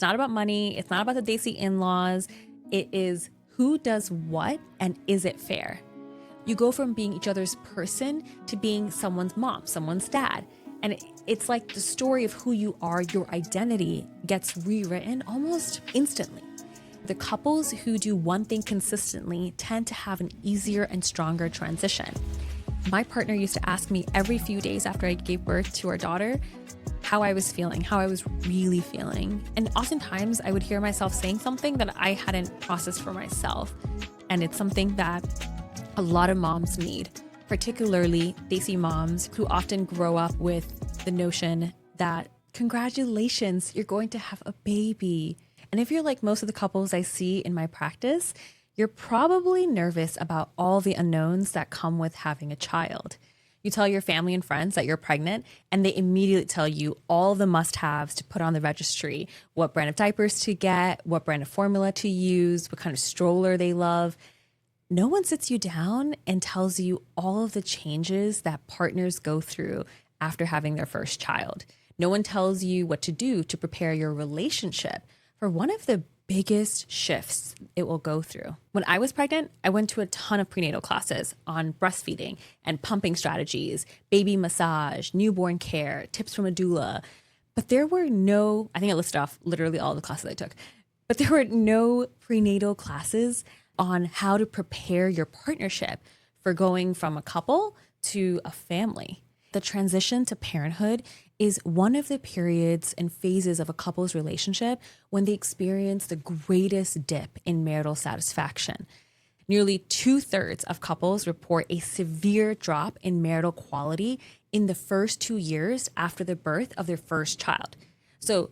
not about money. It's not about the Desi in-laws. It is who does what and is it fair? You go from being each other's person to being someone's mom, someone's dad. And it's like the story of who you are, your identity gets rewritten almost instantly. The couples who do one thing consistently tend to have an easier and stronger transition. My partner used to ask me every few days after I gave birth to our daughter how I was feeling, how I was really feeling. And oftentimes I would hear myself saying something that I hadn't processed for myself. And it's something that a lot of moms need, particularly Desi moms who often grow up with the notion that congratulations, you're going to have a baby. And if you're like most of the couples I see in my practice, you're probably nervous about all the unknowns that come with having a child. You tell your family and friends that you're pregnant, and they immediately tell you all the must-haves to put on the registry, what brand of diapers to get, what brand of formula to use, what kind of stroller they love. No one sits you down and tells you all of the changes that partners go through after having their first child. No one tells you what to do to prepare your relationship for one of the biggest shifts it will go through. When I was pregnant, I went to a ton of prenatal classes on breastfeeding and pumping strategies, baby massage, newborn care, tips from a doula. But there were no, I think I listed off literally all the classes I took, but there were no prenatal classes on how to prepare your partnership for going from a couple to a family. The transition to parenthood is one of the periods and phases of a couple's relationship when they experience the greatest dip in marital satisfaction. Nearly 2/3 of couples report a severe drop in marital quality in the first 2 years after the birth of their first child. So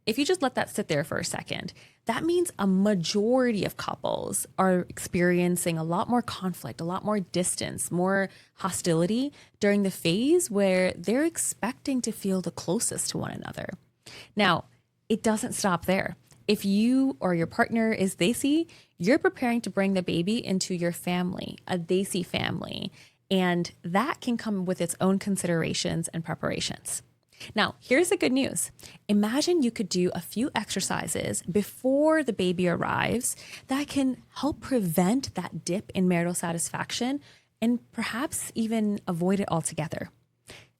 if you just let that sit there for a second, that means a majority of couples are experiencing a lot more conflict, a lot more distance, more hostility during the phase where they're expecting to feel the closest to one another. Now, it doesn't stop there. If you or your partner is Desi, you're preparing to bring the baby into your family, a Desi family, and that can come with its own considerations and preparations. Now, here's the good news. Imagine you could do a few exercises before the baby arrives that can help prevent that dip in marital satisfaction and perhaps even avoid it altogether.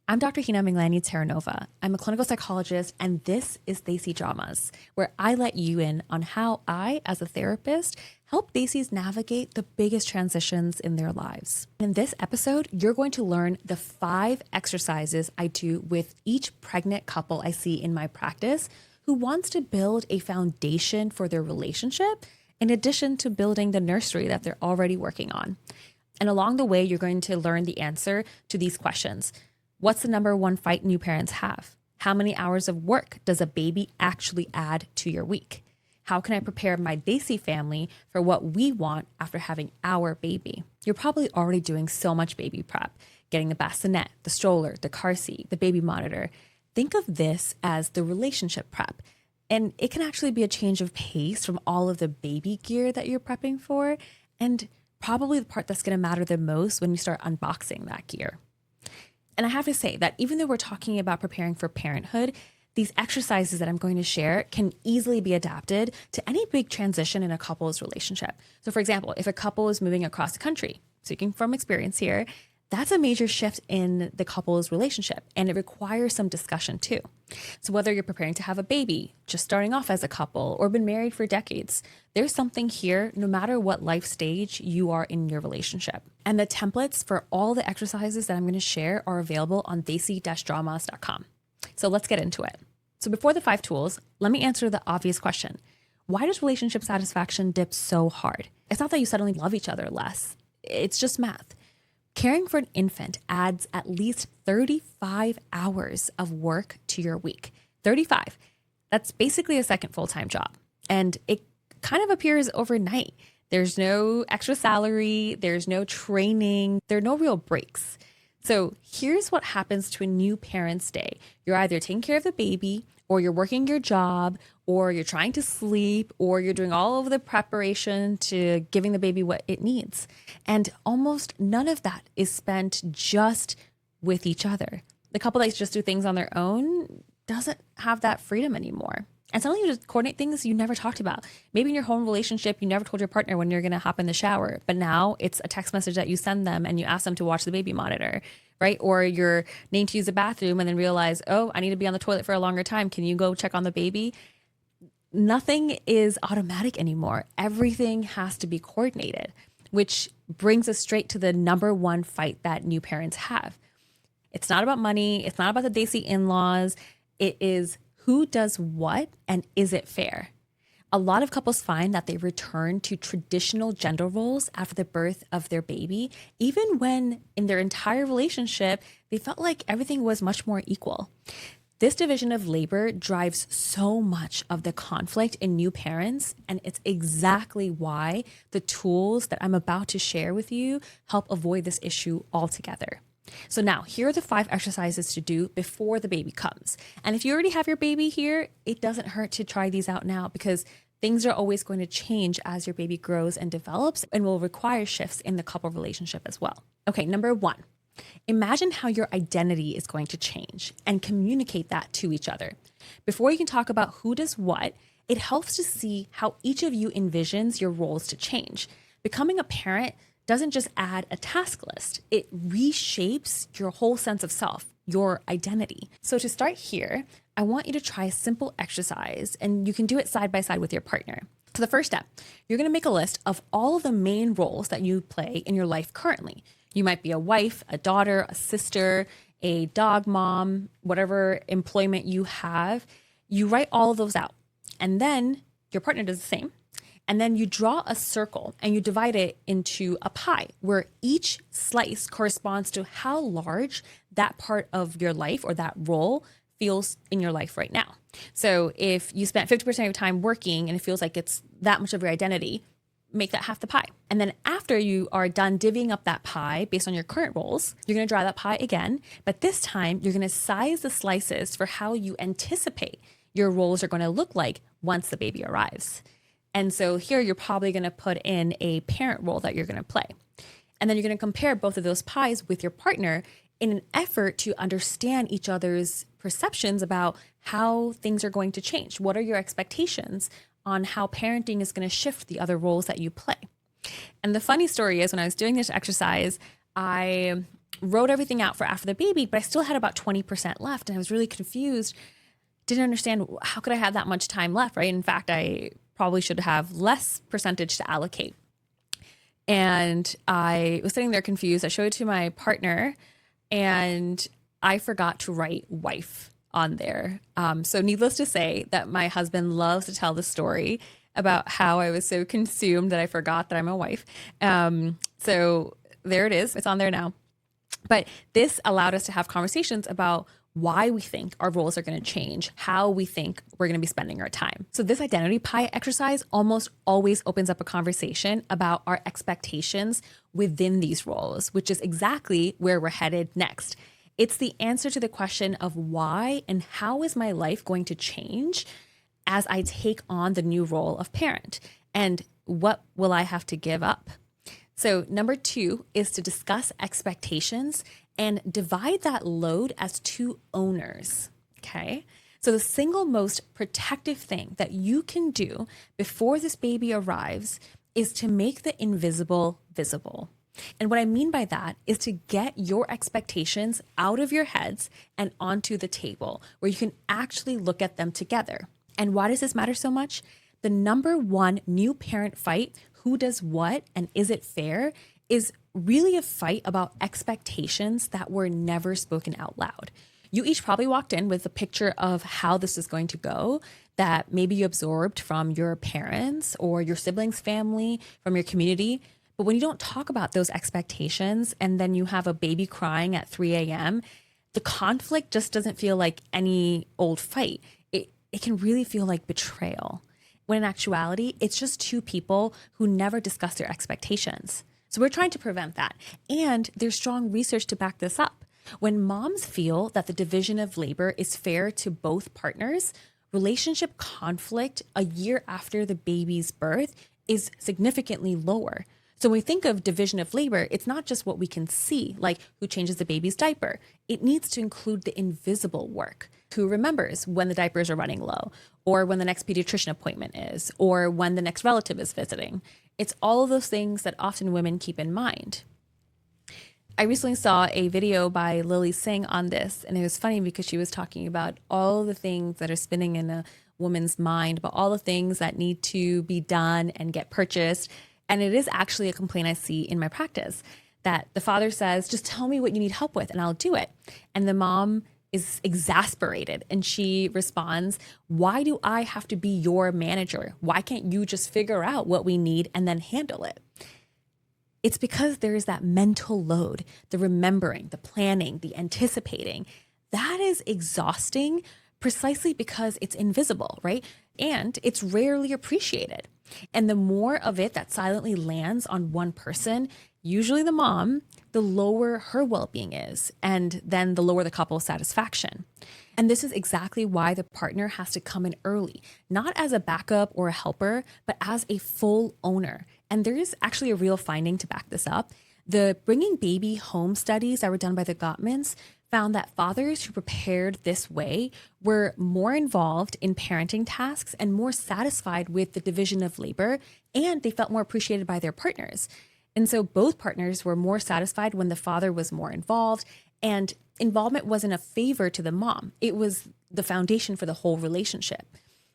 I'm Dr. Heena Manglani-Terranova. I'm a clinical psychologist, and this is Desi Dramas, where I let you in on how I, as a therapist, help Desis navigate the biggest transitions in their lives. In this episode, you're going to learn the 5 exercises I do with each pregnant couple I see in my practice who wants to build a foundation for their relationship, in addition to building the nursery that they're already working on. And along the way, you're going to learn the answer to these questions. What's the number one fight new parents have? How many hours of work does a baby actually add to your week? How can I prepare my Desi family for what we want after having our baby? You're probably already doing so much baby prep, getting the bassinet, the stroller, the car seat, the baby monitor. Think of this as the relationship prep. And it can actually be a change of pace from all of the baby gear that you're prepping for, and probably the part that's going to matter the most when you start unboxing that gear. And I have to say that even though we're talking about preparing for parenthood, these exercises that I'm going to share can easily be adapted to any big transition in a couple's relationship. So for example, if a couple is moving across the country, speaking from experience here, that's a major shift in the couple's relationship, and it requires some discussion too. So whether you're preparing to have a baby, just starting off as a couple, or been married for decades, there's something here no matter what life stage you are in your relationship. And the templates for all the exercises that I'm going to share are available on desi-dramas.com. So let's get into it. So before the 5 tools, let me answer the obvious question. Why does relationship satisfaction dip so hard? It's not that you suddenly love each other less. It's just math. Caring for an infant adds at least 35 hours of work to your week. 35. That's basically a second full-time job. And it kind of appears overnight. There's no extra salary. There's no training. There are no real breaks. So here's what happens to a new parent's day. You're either taking care of the baby, or you're working your job, or you're trying to sleep, or you're doing all of the preparation to giving the baby what it needs. And almost none of that is spent just with each other. The couple that just do things on their own doesn't have that freedom anymore. And suddenly you just coordinate things you never talked about. Maybe in your home relationship, you never told your partner when you're going to hop in the shower, but now it's a text message that you send them and you ask them to watch the baby monitor, right? Or you're needing to use the bathroom and then realize, oh, I need to be on the toilet for a longer time. Can you go check on the baby? Nothing is automatic anymore. Everything has to be coordinated, which brings us straight to the number one fight that new parents have. It's not about money. It's not about the Desi in-laws. It is who does what and is it fair? A lot of couples find that they return to traditional gender roles after the birth of their baby, even when in their entire relationship, they felt like everything was much more equal. This division of labor drives so much of the conflict in new parents, and it's exactly why the tools that I'm about to share with you help avoid this issue altogether. So now, here are the 5 exercises to do before the baby comes. And if you already have your baby here, it doesn't hurt to try these out now because things are always going to change as your baby grows and develops and will require shifts in the couple relationship as well. Okay, number 1. Imagine how your identity is going to change and communicate that to each other. Before you can talk about who does what, it helps to see how each of you envisions your roles to change. Becoming a parent doesn't just add a task list, it reshapes your whole sense of self, your identity. So to start here, I want you to try a simple exercise, and you can do it side by side with your partner. So the first step, you're going to make a list of all of the main roles that you play in your life currently. You might be a wife, a daughter, a sister, a dog mom, whatever employment you have. You write all of those out, and then your partner does the same. And then you draw a circle and you divide it into a pie where each slice corresponds to how large that part of your life or that role feels in your life right now. So if you spent 50% of your time working and it feels like it's that much of your identity, make that half the pie. And then after you are done divvying up that pie based on your current roles, you're going to draw that pie again. But this time you're going to size the slices for how you anticipate your roles are going to look like once the baby arrives. And so here you're probably going to put in a parent role that you're going to play. And then you're going to compare both of those pies with your partner in an effort to understand each other's perceptions about how things are going to change. What are your expectations on how parenting is going to shift the other roles that you play? And the funny story is when I was doing this exercise, I wrote everything out for after the baby, but I still had about 20% left. And I was really confused. Didn't understand how could I have that much time left, right? In fact, I probably should have less percentage to allocate. And I was sitting there confused. I showed it to my partner and I forgot to write wife on there. So needless to say that my husband loves to tell the story about how I was so consumed that I forgot that I'm a wife. So there it is. It's on there now. But this allowed us to have conversations about why we think our roles are going to change, how we think we're going to be spending our time. So this identity pie exercise almost always opens up a conversation about our expectations within these roles, which is exactly where we're headed next. It's the answer to the question of why and how is my life going to change as I take on the new role of parent, and what will I have to give up? So number 2 is to discuss expectations and divide that load as 2 owners, okay? So the single most protective thing that you can do before this baby arrives is to make the invisible visible. And what I mean by that is to get your expectations out of your heads and onto the table where you can actually look at them together. And why does this matter so much? The number 1 new parent fight, who does what and is it fair, is really a fight about expectations that were never spoken out loud. You each probably walked in with a picture of how this is going to go that maybe you absorbed from your parents or your siblings' family, from your community. But when you don't talk about those expectations and then you have a baby crying at 3 a.m., the conflict just doesn't feel like any old fight. It can really feel like betrayal. When in actuality, it's just 2 people who never discuss their expectations. So we're trying to prevent that. And there's strong research to back this up. When moms feel that the division of labor is fair to both partners, relationship conflict a year after the baby's birth is significantly lower. So when we think of division of labor, it's not just what we can see, like who changes the baby's diaper. It needs to include the invisible work. Who remembers when the diapers are running low, or when the next pediatrician appointment is, or when the next relative is visiting. It's all of those things that often women keep in mind. I recently saw a video by Lily Singh on this, and it was funny because she was talking about all the things that are spinning in a woman's mind, about all the things that need to be done and get purchased. And it is actually a complaint I see in my practice, that the father says, just tell me what you need help with and I'll do it. And the mom is exasperated and she responds, why do I have to be your manager? Why can't you just figure out what we need and then handle it? It's because there is that mental load, the remembering, the planning, the anticipating. That is exhausting precisely because it's invisible, right? And it's rarely appreciated. And the more of it that silently lands on one person, usually the mom, the lower her well-being is, and then the lower the couple's satisfaction. And this is exactly why the partner has to come in early, not as a backup or a helper, but as a full owner. And there is actually a real finding to back this up. The bringing baby home studies that were done by the Gottmans found that fathers who prepared this way were more involved in parenting tasks and more satisfied with the division of labor, and they felt more appreciated by their partners. And so both partners were more satisfied when the father was more involved, and involvement wasn't a favor to the mom. It was the foundation for the whole relationship.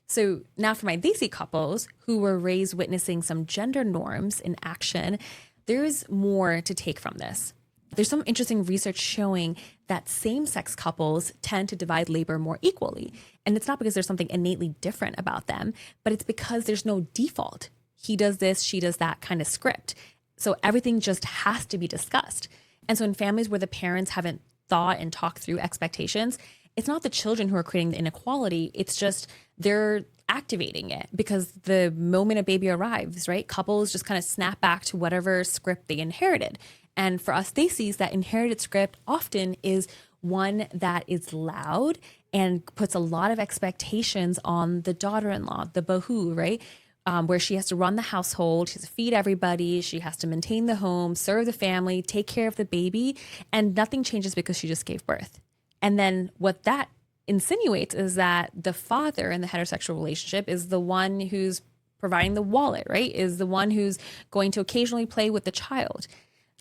So now for my Desi couples who were raised witnessing some gender norms in action, there's more to take from this. There's some interesting research showing that same-sex couples tend to divide labor more equally. And it's not because there's something innately different about them, but it's because there's no default. He does this, she does that kind of script. So everything just has to be discussed. And so in families where the parents haven't thought and talked through expectations, it's not the children who are creating the inequality. It's just they're activating it because the moment a baby arrives, right, couples just kind of snap back to whatever script they inherited. And for us Desis, that inherited script often is one that is loud and puts a lot of expectations on the daughter-in-law, the bahu, right? Where she has to run the household, she has to feed everybody, she has to maintain the home, serve the family, take care of the baby, and nothing changes because she just gave birth. And then what that insinuates is that the father in the heterosexual relationship is the one who's providing the wallet, right? Is the one who's going to occasionally play with the child.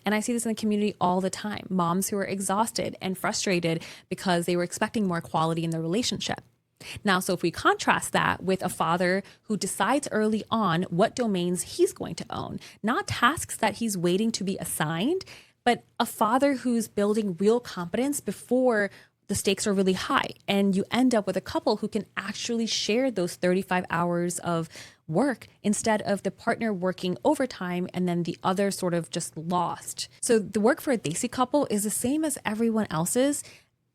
And I see this in the community all the time. Moms who are exhausted and frustrated because they were expecting more quality in their relationship. Now, so if we contrast that with a father who decides early on what domains he's going to own, not tasks that he's waiting to be assigned, but a father who's building real competence before the stakes are really high. And you end up with a couple who can actually share those 35 hours of work instead of the partner working overtime and then the other sort of just lost. So the work for a Desi couple is the same as everyone else's,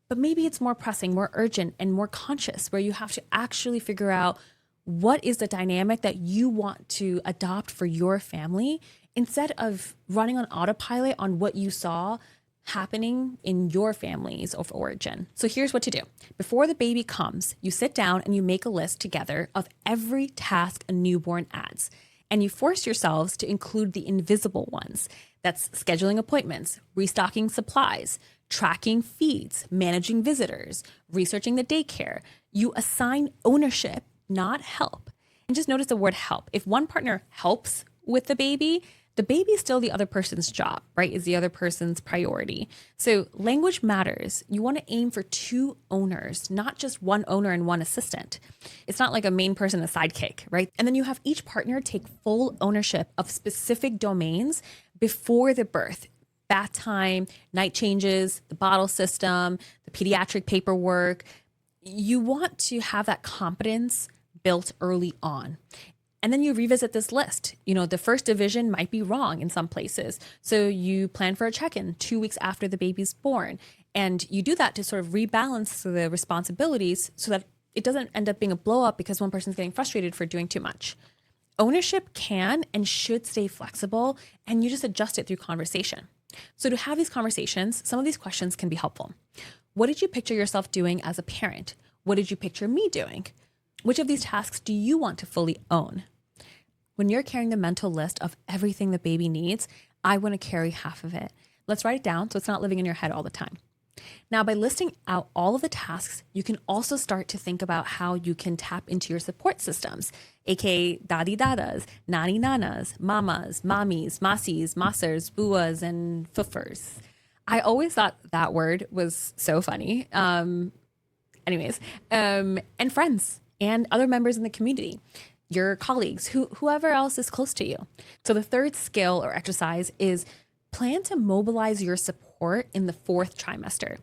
but maybe it's more pressing, more urgent, and more conscious, where you have to actually figure out what is the dynamic that you want to adopt for your family instead of running on autopilot on what you saw happening in your families of origin. So here's what to do. Before the baby comes, you sit down and you make a list together of every task a newborn adds. And you force yourselves to include the invisible ones. That's scheduling appointments, restocking supplies, tracking feeds, managing visitors, researching the daycare. You assign ownership, not help. And just notice the word help. If one partner helps with the baby is still the other person's job, right? Is the other person's priority. So language matters. You want to aim for two owners, not just one owner and one assistant. It's not like a main person and a sidekick, right? And then you have each partner take full ownership of specific domains before the birth. Bath time, night changes, the bottle system, the pediatric paperwork. You want to have that competence built early on. And then you revisit this list. You know, the first division might be wrong in some places. So you plan for a check-in 2 weeks after the baby's born. And you do that to sort of rebalance the responsibilities so that it doesn't end up being a blow up because one person's getting frustrated for doing too much. Ownership can and should stay flexible, and you just adjust it through conversation. So to have these conversations, some of these questions can be helpful. What did you picture yourself doing as a parent? What did you picture me doing? Which of these tasks do you want to fully own? When you're carrying the mental list of everything the baby needs, I want to carry half of it. Let's write it down so it's not living in your head all the time. Now, by listing out all of the tasks, you can also start to think about how you can tap into your support systems, aka daddy dadas, nani nanas, mamas, mommies, masis, masers, buas, and fufers. I always thought that word was so funny. And friends and other members in the community, your colleagues, whoever else is close to you. So the third skill or exercise is plan to mobilize your support in the fourth trimester.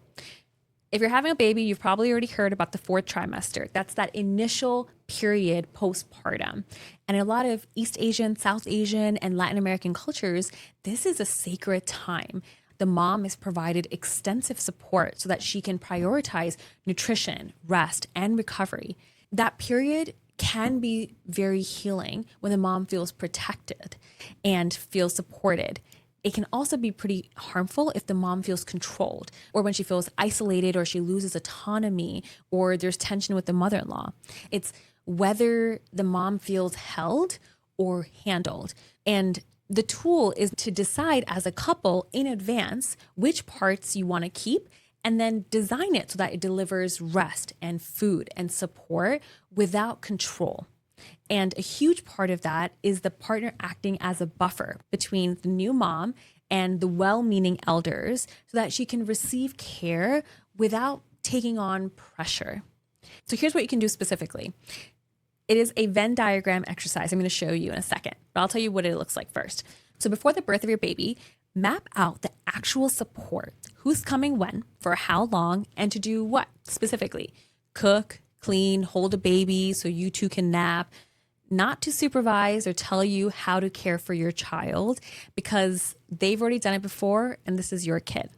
If you're having a baby, you've probably already heard about the fourth trimester. That's that initial period postpartum. And in a lot of East Asian, South Asian, and Latin American cultures, this is a sacred time. The mom is provided extensive support so that she can prioritize nutrition, rest, and recovery. That period can be very healing when the mom feels protected and feels supported. It can also be pretty harmful if the mom feels controlled, or when she feels isolated, or she loses autonomy, or there's tension with the mother-in-law. It's whether the mom feels held or handled. And the tool is to decide as a couple in advance which parts you want to keep, and then design it so that it delivers rest and food and support without control. And a huge part of that is the partner acting as a buffer between the new mom and the well-meaning elders so that she can receive care without taking on pressure. So here's what you can do specifically. It is a Venn diagram exercise I'm going to show you in a second, but I'll tell you what it looks like first. So before the birth of your baby, map out the actual support. Who's coming when, for how long, and to do what specifically? Cook, clean, hold a baby so you two can nap. Not to supervise or tell you how to care for your child, because they've already done it before and this is your kid.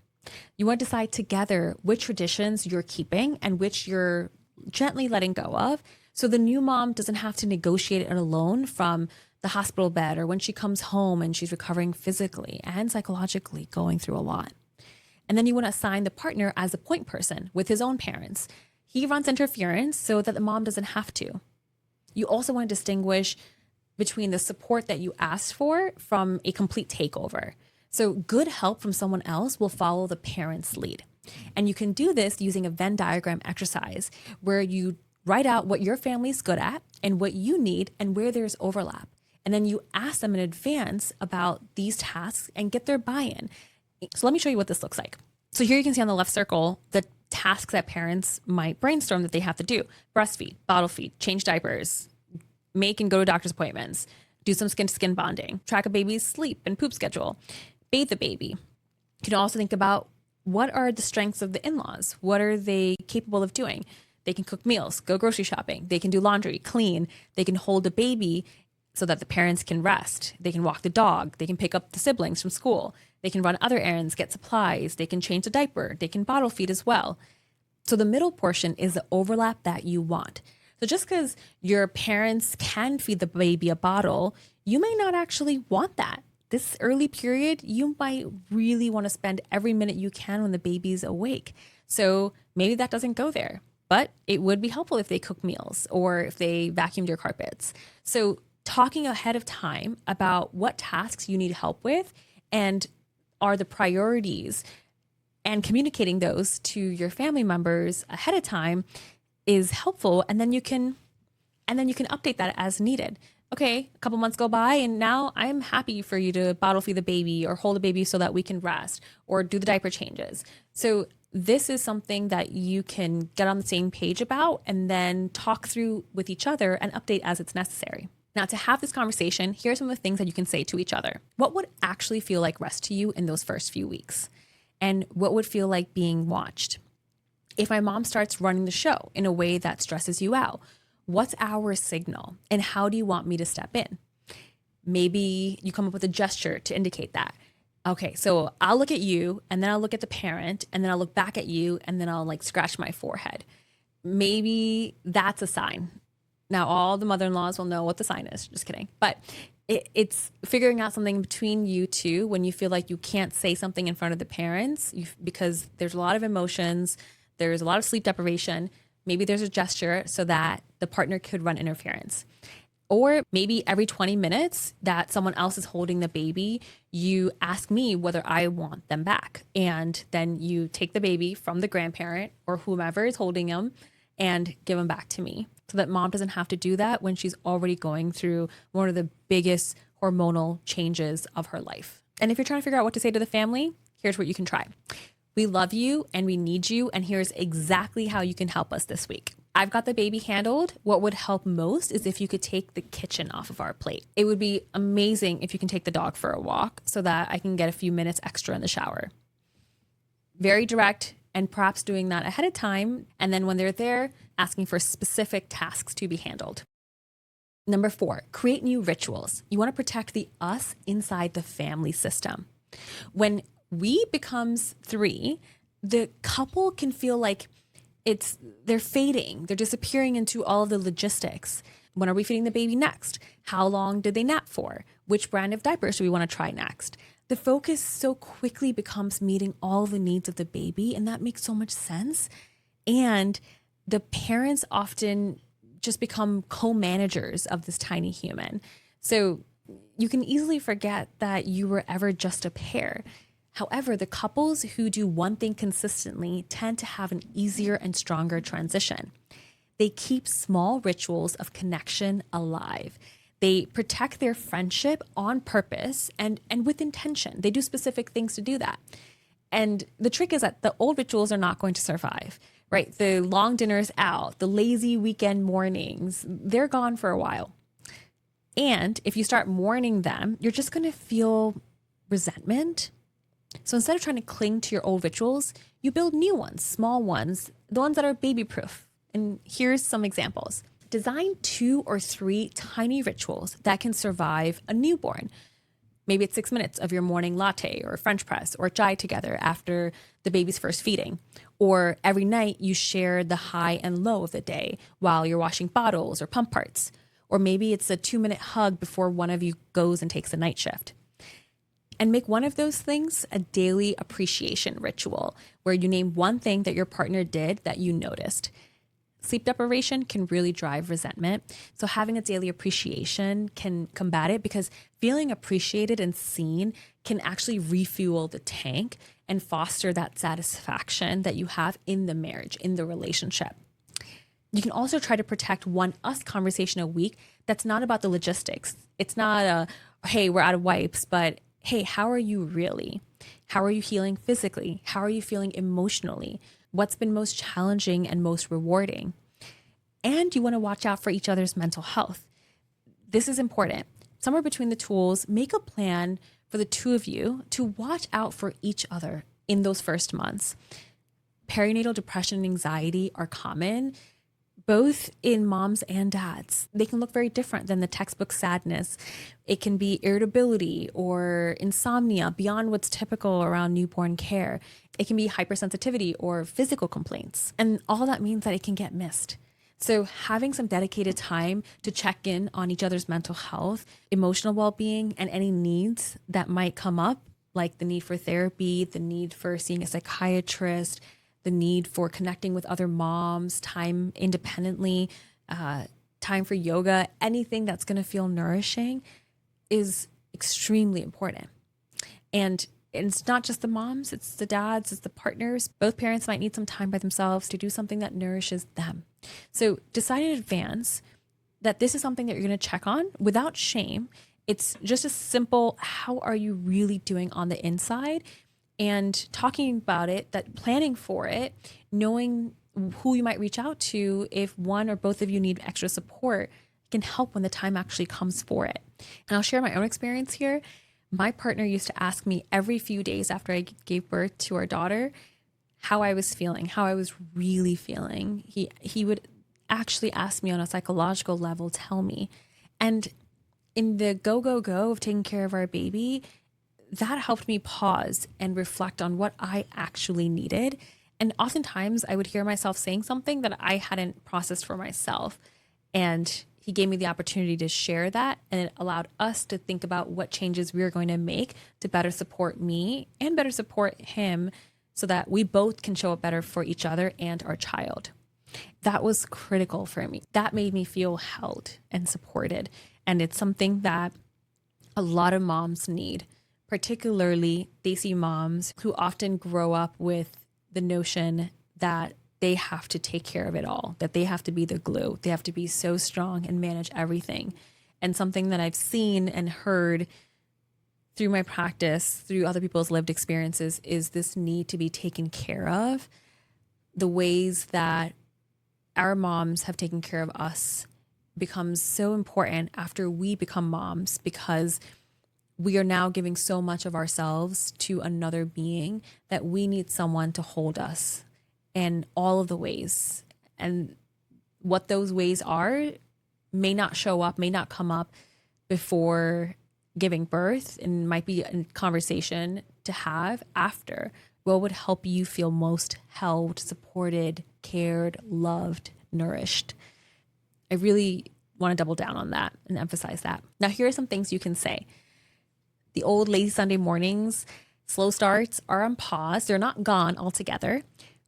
You want to decide together which traditions you're keeping and which you're gently letting go of, so the new mom doesn't have to negotiate it alone from the hospital bed or when she comes home and she's recovering physically and psychologically, going through a lot. And then you want to assign the partner as a point person with his own parents. He runs interference so that the mom doesn't have to. You also want to distinguish between the support that you asked for from a complete takeover. So good help from someone else will follow the parent's lead. And you can do this using a Venn diagram exercise where you write out what your family's good at and what you need and where there's overlap. And then you ask them in advance about these tasks and get their buy-in. So let me show you what this looks like. So here you can see on the left circle the tasks that parents might brainstorm that they have to do: breastfeed, bottle feed, change diapers, make and go to doctor's appointments, do some skin-to-skin bonding, track a baby's sleep and poop schedule, bathe the baby. You can also think about what are the strengths of the in-laws? What are they capable of doing? They can cook meals, go grocery shopping, they can do laundry, clean, they can hold a baby so that the parents can rest, they can walk the dog, they can pick up the siblings from school, they can run other errands, get supplies, they can change the diaper, they can bottle feed as well. So the middle portion is the overlap that you want. So just because your parents can feed the baby a bottle, you may not actually want that. This early period, you might really want to spend every minute you can when the baby's awake. So maybe that doesn't go there, but it would be helpful if they cook meals or if they vacuumed your carpets. So talking ahead of time about what tasks you need help with and are the priorities, and communicating those to your family members ahead of time is helpful. And then you can update that as needed. Okay, a couple months go by and now I'm happy for you to bottle feed the baby or hold the baby so that we can rest or do the diaper changes. So this is something that you can get on the same page about and then talk through with each other and update as it's necessary. Now, to have this conversation, here are some of the things that you can say to each other. What would actually feel like rest to you in those first few weeks? And what would feel like being watched? If my mom starts running the show in a way that stresses you out, what's our signal? And how do you want me to step in? Maybe you come up with a gesture to indicate that. Okay, so I'll look at you and then I'll look at the parent and then I'll look back at you and then I'll like scratch my forehead. Maybe that's a sign. Now, all the mother-in-laws will know what the sign is. Just kidding. But it's figuring out something between you two when you feel like you can't say something in front of the parents because there's a lot of emotions. There's a lot of sleep deprivation. Maybe there's a gesture so that the partner could run interference. Or maybe every 20 minutes that someone else is holding the baby, you ask me whether I want them back. And then you take the baby from the grandparent or whomever is holding them and give them back to me, so that mom doesn't have to do that when she's already going through one of the biggest hormonal changes of her life. And if you're trying to figure out what to say to the family, here's what you can try. We love you and we need you, and here's exactly how you can help us this week. I've got the baby handled. What would help most is if you could take the kitchen off of our plate. It would be amazing if you can take the dog for a walk so that I can get a few minutes extra in the shower. Very direct, and perhaps doing that ahead of time. And then when they're there, asking for specific tasks to be handled. Number 4, create new rituals. You want to protect the us inside the family system. When we becomes 3, the couple can feel like they're fading. They're disappearing into all of the logistics. When are we feeding the baby next? How long did they nap for? Which brand of diapers do we want to try next? The focus so quickly becomes meeting all the needs of the baby, and that makes so much sense. And the parents often just become co-managers of this tiny human. So you can easily forget that you were ever just a pair. However, the couples who do one thing consistently tend to have an easier and stronger transition. They keep small rituals of connection alive. They protect their friendship on purpose and with intention. They do specific things to do that. And the trick is that the old rituals are not going to survive, right? The long dinners out, the lazy weekend mornings, they're gone for a while. And if you start mourning them, you're just going to feel resentment. So instead of trying to cling to your old rituals, you build new ones, small ones, the ones that are baby proof. And here's some examples. Design 2 or 3 tiny rituals that can survive a newborn. Maybe it's 6 minutes of your morning latte or French press or chai together after the baby's first feeding. Or every night you share the high and low of the day while you're washing bottles or pump parts. Or maybe it's a 2-minute hug before one of you goes and takes a night shift. And make one of those things a daily appreciation ritual where you name one thing that your partner did that you noticed. Sleep deprivation can really drive resentment. So having a daily appreciation can combat it, because feeling appreciated and seen can actually refuel the tank and foster that satisfaction that you have in the marriage, in the relationship. You can also try to protect one us conversation a week that's not about the logistics. It's not a, hey, we're out of wipes, but hey, how are you really? How are you healing physically? How are you feeling emotionally? What's been most challenging and most rewarding? And you want to watch out for each other's mental health. This is important. Somewhere between the tools, make a plan for the two of you to watch out for each other in those first months. Perinatal depression and anxiety are common, both in moms and dads. They can look very different than the textbook sadness. It can be irritability or insomnia beyond what's typical around newborn care. It can be hypersensitivity or physical complaints. And all that means that it can get missed. So having some dedicated time to check in on each other's mental health, emotional well-being, and any needs that might come up, like the need for therapy, the need for seeing a psychiatrist, the need for connecting with other moms, time independently, time for yoga, anything that's going to feel nourishing is extremely important. And it's not just the moms, it's the dads, it's the partners. Both parents might need some time by themselves to do something that nourishes them. So decide in advance that this is something that you're going to check on without shame. It's just a simple, how are you really doing on the inside? And talking about it, that planning for it, knowing who you might reach out to if one or both of you need extra support can help when the time actually comes for it. And I'll share my own experience here. My partner used to ask me every few days after I gave birth to our daughter how I was feeling, how I was really feeling. He would actually ask me on a psychological level, tell me. And in the go of taking care of our baby, that helped me pause and reflect on what I actually needed. And oftentimes I would hear myself saying something that I hadn't processed for myself. And he gave me the opportunity to share that, and it allowed us to think about what changes we were going to make to better support me and better support him so that we both can show up better for each other and our child. That was critical for me. That made me feel held and supported. And it's something that a lot of moms need, particularly Desi moms who often grow up with the notion that they have to take care of it all, that they have to be the glue. They have to be so strong and manage everything. And something that I've seen and heard through my practice, through other people's lived experiences, is this need to be taken care of. The ways that our moms have taken care of us becomes so important after we become moms, because we are now giving so much of ourselves to another being that we need someone to hold us in all of the ways. And what those ways are may not show up, may not come up before giving birth, and might be a conversation to have after. What would help you feel most held, supported, cared, loved, nourished? I really want to double down on that and emphasize that. Now, here are some things you can say. The old lazy Sunday mornings, slow starts are on pause. They're not gone altogether.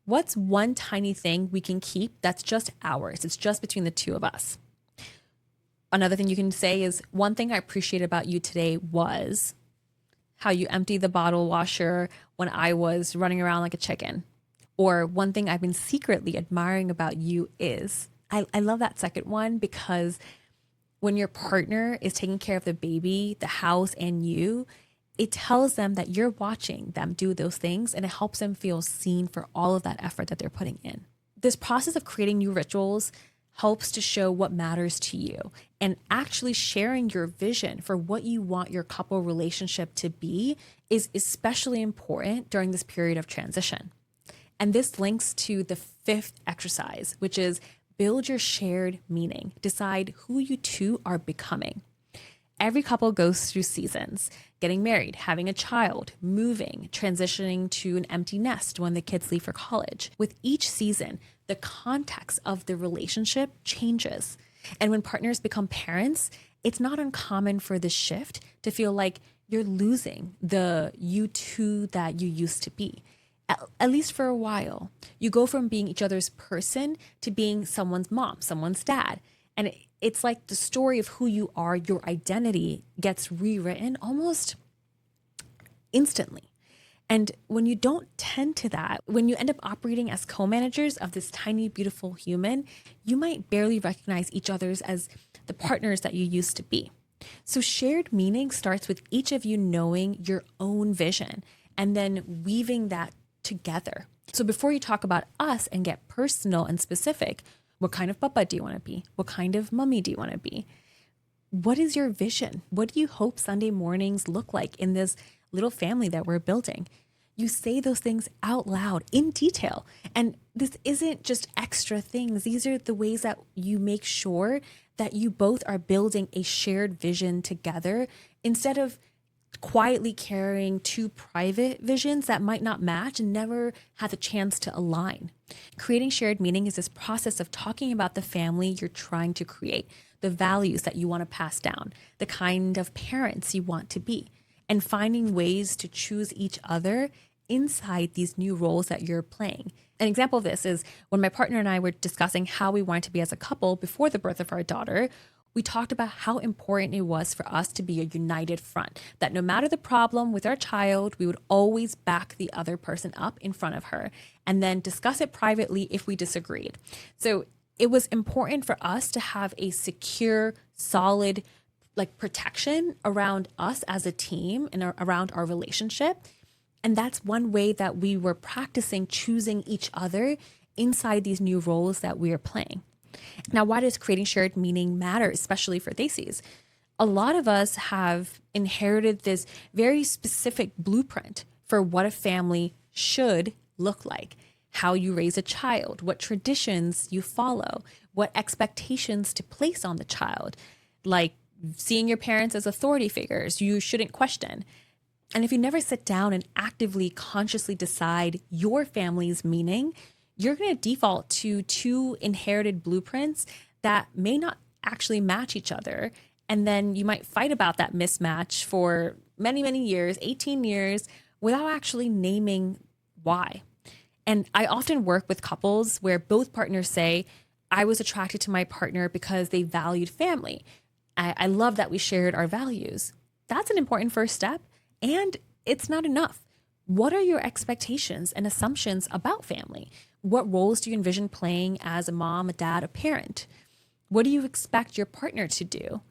What's one tiny thing we can keep that's just ours? It's just between the two of us. Another thing you can say is, one thing I appreciate about you today was how you emptied the bottle washer when I was running around like a chicken. Or one thing I've been secretly admiring about you is, I love that second one, because when your partner is taking care of the baby, the house, and you, it tells them that you're watching them do those things, and it helps them feel seen for all of that effort that they're putting in. This process of creating new rituals helps to show what matters to you, and actually sharing your vision for what you want your couple relationship to be is especially important during this period of transition. And this links to the fifth exercise, which is build your shared meaning. Decide who you two are becoming. Every couple goes through seasons: getting married, having a child, moving, transitioning to an empty nest when the kids leave for college. With each season, the context of the relationship changes. And when partners become parents, it's not uncommon for this shift to feel like you're losing the you two that you used to be. At least for a while. You go from being each other's person to being someone's mom, someone's dad. And it's like the story of who you are, your identity gets rewritten almost instantly. And when you don't tend to that, when you end up operating as co-managers of this tiny, beautiful human, you might barely recognize each other's as the partners that you used to be. So shared meaning starts with each of you knowing your own vision and then weaving that together. So before you talk about us and get personal and specific, what kind of papa do you want to be? What kind of mommy do you want to be? What is your vision? What do you hope Sunday mornings look like in this little family that we're building? You say those things out loud in detail. And this isn't just extra things. These are the ways that you make sure that you both are building a shared vision together, instead of quietly carrying two private visions that might not match and never had the chance to align. Creating shared meaning is this process of talking about the family you're trying to create, the values that you want to pass down, the kind of parents you want to be, and finding ways to choose each other inside these new roles that you're playing. An example of this is when my partner and I were discussing how we wanted to be as a couple before the birth of our daughter. We talked about how important it was for us to be a united front, that no matter the problem with our child, we would always back the other person up in front of her and then discuss it privately if we disagreed. So it was important for us to have a secure, solid, protection around us as a team and around our relationship. And that's one way that we were practicing choosing each other inside these new roles that we are playing. Now, why does creating shared meaning matter, especially for Desis? A lot of us have inherited this very specific blueprint for what a family should look like, how you raise a child, what traditions you follow, what expectations to place on the child, like seeing your parents as authority figures you shouldn't question. And if you never sit down and actively, consciously decide your family's meaning, you're going to default to two inherited blueprints that may not actually match each other. And then you might fight about that mismatch for many, many years, 18 years, without actually naming why. And I often work with couples where both partners say, I was attracted to my partner because they valued family. I love that we shared our values. That's an important first step, and it's not enough. What are your expectations and assumptions about family? What roles do you envision playing as a mom, a dad, a parent? What do you expect your partner to do?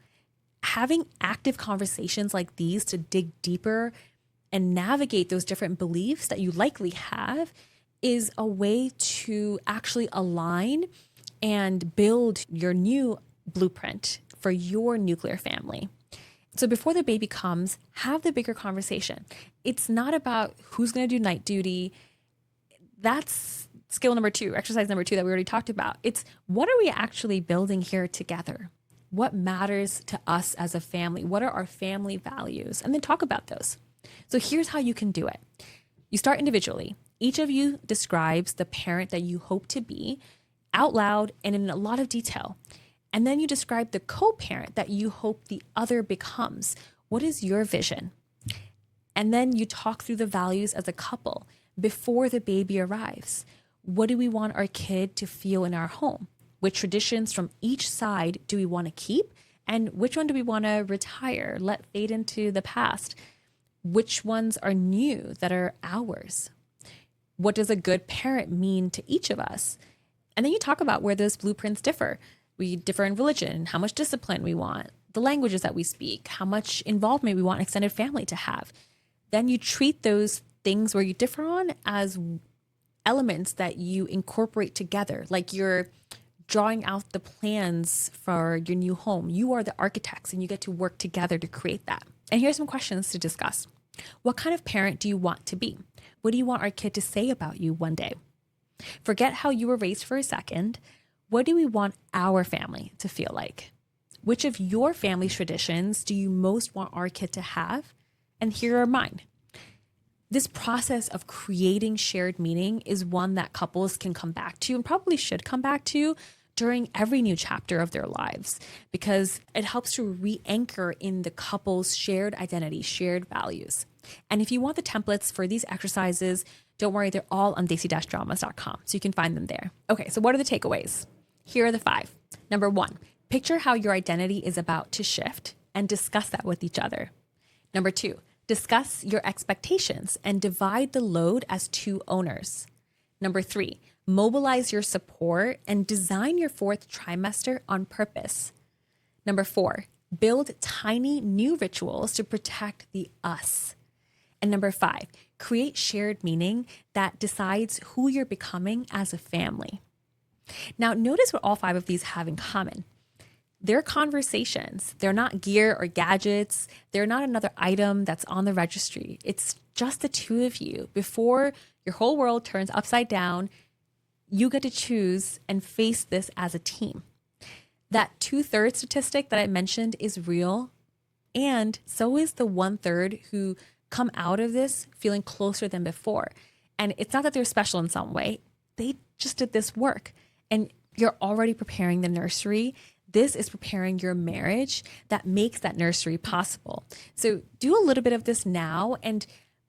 Having active conversations like these to dig deeper and navigate those different beliefs that you likely have is a way to actually align and build your new blueprint for your nuclear family. So before the baby comes, have the bigger conversation. It's not about who's going to do night duty. That's skill number 2, exercise number 2 that we already talked about. It's what are we actually building here together? What matters to us as a family? What are our family values? And then talk about those. So here's how you can do it. You start individually. Each of you describes the parent that you hope to be out loud and in a lot of detail. And then you describe the co-parent that you hope the other becomes. What is your vision? And then you talk through the values as a couple before the baby arrives. What do we want our kid to feel in our home? Which traditions from each side do we want to keep? And which one do we want to retire, let fade into the past? Which ones are new that are ours? What does a good parent mean to each of us? And then you talk about where those blueprints differ. We differ in religion, how much discipline we want, the languages that we speak, how much involvement we want extended family to have. Then you treat those things where you differ on as elements that you incorporate together, like you're drawing out the plans for your new home. You are the architects and you get to work together to create that. And here's some questions to discuss. What kind of parent do you want to be? What do you want our kid to say about you one day? Forget how you were raised for a second. What do we want our family to feel like? Which of your family's traditions do you most want our kid to have? And here are mine. This process of creating shared meaning is one that couples can come back to and probably should come back to during every new chapter of their lives, because it helps to re-anchor in the couple's shared identity, shared values. And if you want the templates for these exercises, don't worry, they're all on desi-dramas.com, so you can find them there. Okay, so what are the takeaways? Here are the 5. Number 1, picture how your identity is about to shift and discuss that with each other. Number 2, discuss your expectations and divide the load as 2 owners. Number 3, mobilize your support and design your 4th trimester on purpose. Number 4, build tiny new rituals to protect the us. And number 5, create shared meaning that decides who you're becoming as a family. Now, notice what all 5 of these have in common. They're conversations. They're not gear or gadgets. They're not another item that's on the registry. It's just the 2 of you. Before your whole world turns upside down, you get to choose and face this as a team. That 2/3 statistic that I mentioned is real, and so is the 1/3 who come out of this feeling closer than before. And it's not that they're special in some way. They just did this work. And you're already preparing the nursery. This is preparing your marriage that makes that nursery possible. So do a little bit of this now and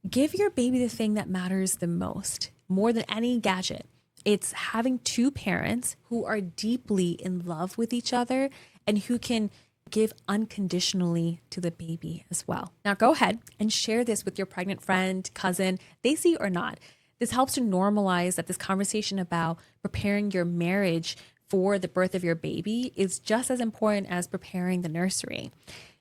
give your baby the thing that matters the most, more than any gadget. It's having 2 parents who are deeply in love with each other and who can give unconditionally to the baby as well. Now go ahead and share this with your pregnant friend, cousin, Desi or not. This helps to normalize that this conversation about preparing your marriage for the birth of your baby is just as important as preparing the nursery.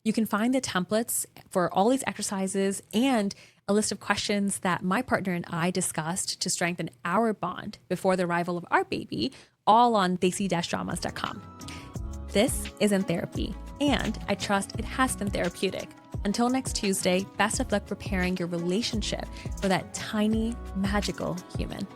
You can find the templates for all these exercises and a list of questions that my partner and I discussed to strengthen our bond before the arrival of our baby, all on desi-dramas.com. This isn't therapy, and I trust it has been therapeutic. Until next Tuesday, best of luck preparing your relationship for that tiny, magical human.